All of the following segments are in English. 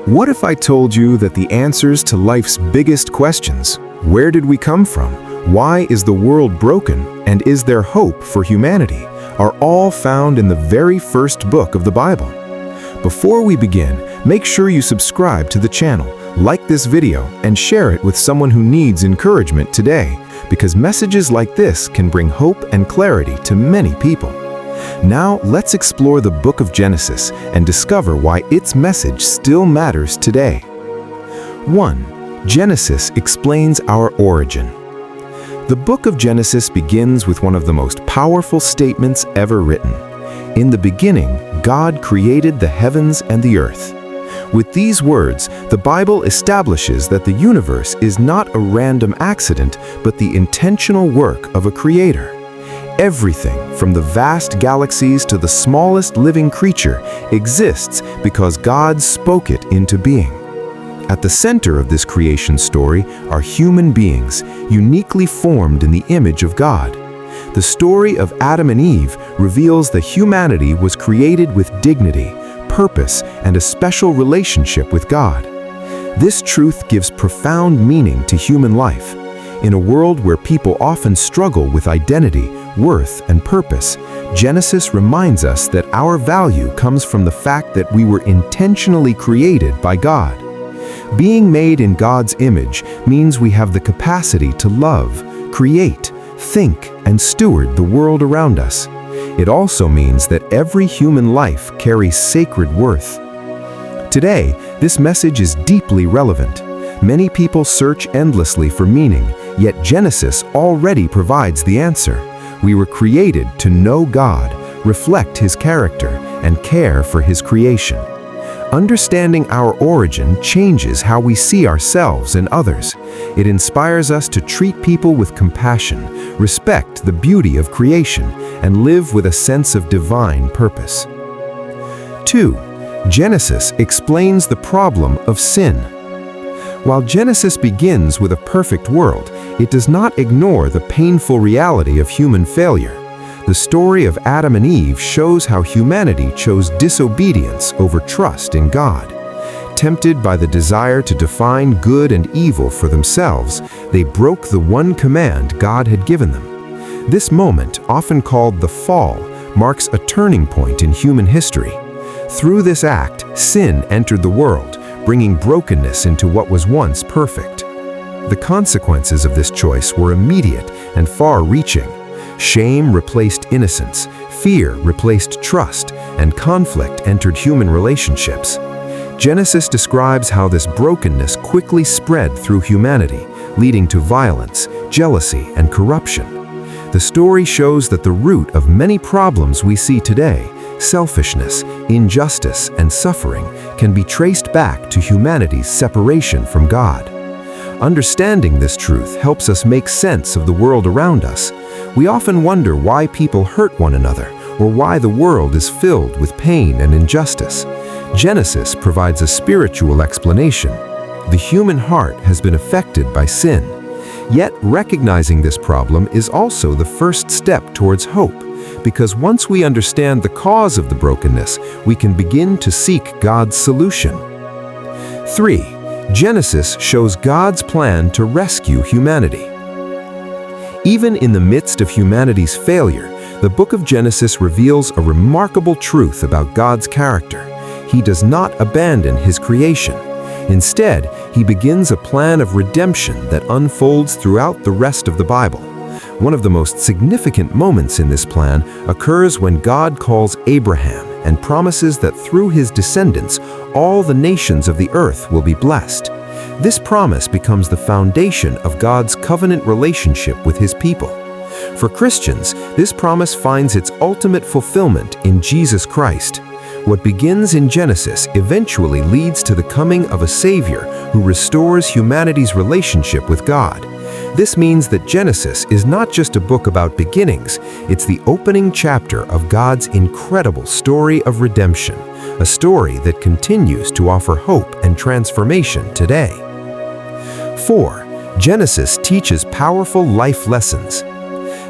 What if I told you that the answers to life's biggest questions, where did we come from, why is the world broken, and is there hope for humanity, are all found in the very first book of the Bible? Before we begin, make sure you subscribe to the channel, like this video, and share it with someone who needs encouragement today, because messages like this can bring hope and clarity to many people. Now, let's explore the book of Genesis and discover why its message still matters today. 1. Genesis explains our origin. The book of Genesis begins with one of the most powerful statements ever written. In the beginning, God created the heavens and the earth. With these words, the Bible establishes that the universe is not a random accident, but the intentional work of a creator. Everything, from the vast galaxies to the smallest living creature, exists because God spoke it into being. At the center of this creation story are human beings, uniquely formed in the image of God. The story of Adam and Eve reveals that humanity was created with dignity, purpose, and a special relationship with God. This truth gives profound meaning to human life. In a world where people often struggle with identity, worth, and purpose, Genesis reminds us that our value comes from the fact that we were intentionally created by God. Being made in God's image means we have the capacity to love, create, think, and steward the world around us. It also means that every human life carries sacred worth. Today, this message is deeply relevant. Many people search endlessly for meaning, yet Genesis already provides the answer. We were created to know God, reflect His character, and care for His creation. Understanding our origin changes how we see ourselves and others. It inspires us to treat people with compassion, respect the beauty of creation, and live with a sense of divine purpose. 2. Genesis explains the problem of sin. While Genesis begins with a perfect world, it does not ignore the painful reality of human failure. The story of Adam and Eve shows how humanity chose disobedience over trust in God. Tempted by the desire to define good and evil for themselves, they broke the one command God had given them. This moment, often called the fall, marks a turning point in human history. Through this act, sin entered the world, bringing brokenness into what was once perfect. The consequences of this choice were immediate and far-reaching. Shame replaced innocence, fear replaced trust, and conflict entered human relationships. Genesis describes how this brokenness quickly spread through humanity, leading to violence, jealousy, and corruption. The story shows that the root of many problems we see today, selfishness, injustice, and suffering, can be traced back to humanity's separation from God. Understanding this truth helps us make sense of the world around us. We often wonder why people hurt one another, or why the world is filled with pain and injustice. Genesis provides a spiritual explanation. The human heart has been affected by sin. Yet, recognizing this problem is also the first step towards hope, because once we understand the cause of the brokenness, we can begin to seek God's solution. 3. Genesis shows God's plan to rescue humanity. Even in the midst of humanity's failure, the book of Genesis reveals a remarkable truth about God's character. He does not abandon His creation. Instead, He begins a plan of redemption that unfolds throughout the rest of the Bible. One of the most significant moments in this plan occurs when God calls Abraham and promises that through his descendants, all the nations of the earth will be blessed. This promise becomes the foundation of God's covenant relationship with His people. For Christians, this promise finds its ultimate fulfillment in Jesus Christ. What begins in Genesis eventually leads to the coming of a Savior who restores humanity's relationship with God. This means that Genesis is not just a book about beginnings, it's the opening chapter of God's incredible story of redemption, a story that continues to offer hope and transformation today. 4. Genesis teaches powerful life lessons.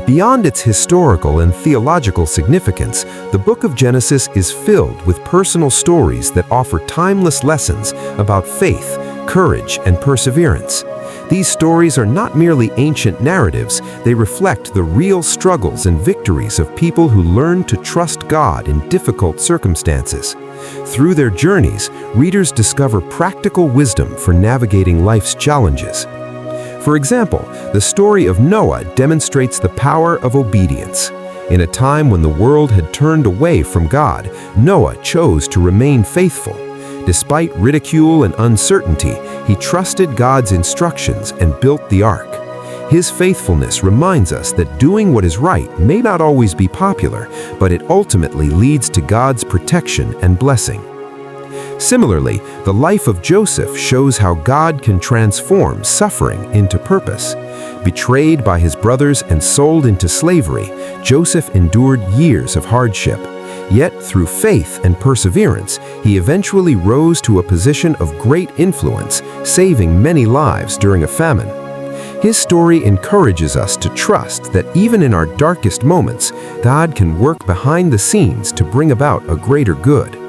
Beyond its historical and theological significance, the book of Genesis is filled with personal stories that offer timeless lessons about faith, courage, and perseverance. These stories are not merely ancient narratives, they reflect the real struggles and victories of people who learned to trust God in difficult circumstances. Through their journeys, readers discover practical wisdom for navigating life's challenges. For example, the story of Noah demonstrates the power of obedience. In a time when the world had turned away from God, Noah chose to remain faithful. Despite ridicule and uncertainty, he trusted God's instructions and built the ark. His faithfulness reminds us that doing what is right may not always be popular, but it ultimately leads to God's protection and blessing. Similarly, the life of Joseph shows how God can transform suffering into purpose. Betrayed by his brothers and sold into slavery, Joseph endured years of hardship. Yet, through faith and perseverance, he eventually rose to a position of great influence, saving many lives during a famine. His story encourages us to trust that even in our darkest moments, God can work behind the scenes to bring about a greater good.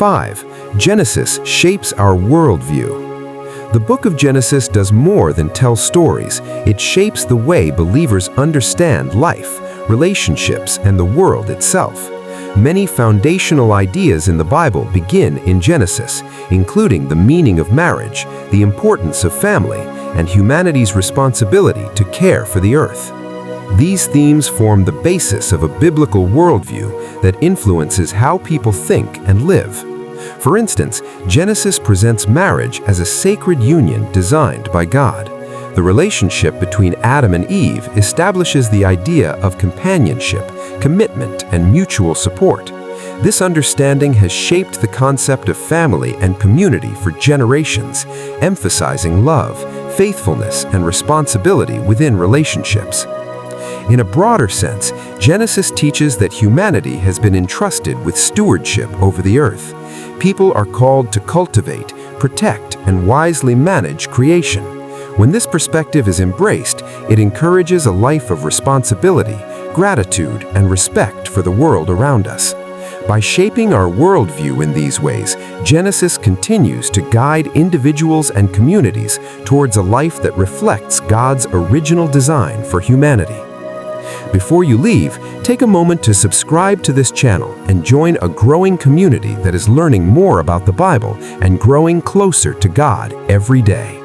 5. Genesis shapes our worldview. The book of Genesis does more than tell stories. It shapes the way believers understand life, relationships, and the world itself. Many foundational ideas in the Bible begin in Genesis, including the meaning of marriage, the importance of family, and humanity's responsibility to care for the earth. These themes form the basis of a biblical worldview that influences how people think and live. For instance, Genesis presents marriage as a sacred union designed by God. The relationship between Adam and Eve establishes the idea of companionship, commitment, and mutual support. This understanding has shaped the concept of family and community for generations, emphasizing love, faithfulness, and responsibility within relationships. In a broader sense, Genesis teaches that humanity has been entrusted with stewardship over the earth. People are called to cultivate, protect, and wisely manage creation. When this perspective is embraced, it encourages a life of responsibility, gratitude, and respect for the world around us. By shaping our worldview in these ways, Genesis continues to guide individuals and communities towards a life that reflects God's original design for humanity. Before you leave, take a moment to subscribe to this channel and join a growing community that is learning more about the Bible and growing closer to God every day.